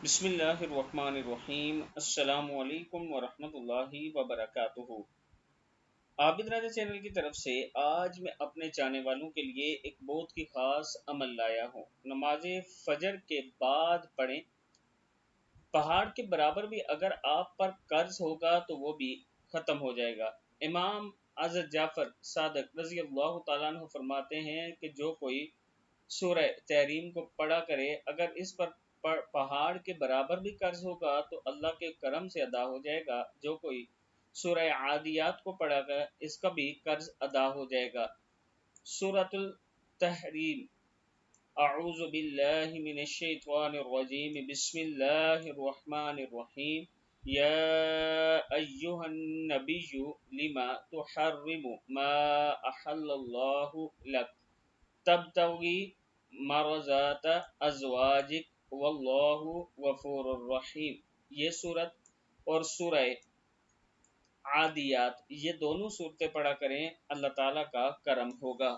بسم اللہ الرحمن الرحیم۔ السلام علیکم ورحمۃ اللہ وبرکاتہ۔ عابد راجہ چینل کی طرف سے آج میں اپنے چاہنے والوں کے لیے ایک بہت ہی خاص عمل لایا ہوں۔ نماز فجر کے بعد پڑھیں۔ پہاڑ کے برابر بھی اگر آپ پر قرض ہوگا تو وہ بھی ختم ہو جائے گا۔ امام حضرت جعفر صادق رضی اللہ تعالیٰ عنہ فرماتے ہیں کہ جو کوئی سورہ تحریم کو پڑھا کرے، اگر اس پر پہاڑ کے برابر بھی قرض ہوگا تو اللہ کے کرم سے ادا ہو جائے گا۔ جو کوئی سورہ عادیات کو پڑھا گا اس کا بھی قرض ادا ہو جائے گا۔ سورۃ التحریم۔ اعوذ باللہ من الشیطان الرجیم، بسم اللہ الرحمن الرحیم۔ یا ایہا النبی لما تحرم ما احل اللہ لک تبتغی مرضات ازواجک واللہ غفور الرحیم۔ یہ سورت اور سورہ عادیات، یہ دونوں صورتیں پڑھا کریں، اللہ تعالیٰ کا کرم ہوگا۔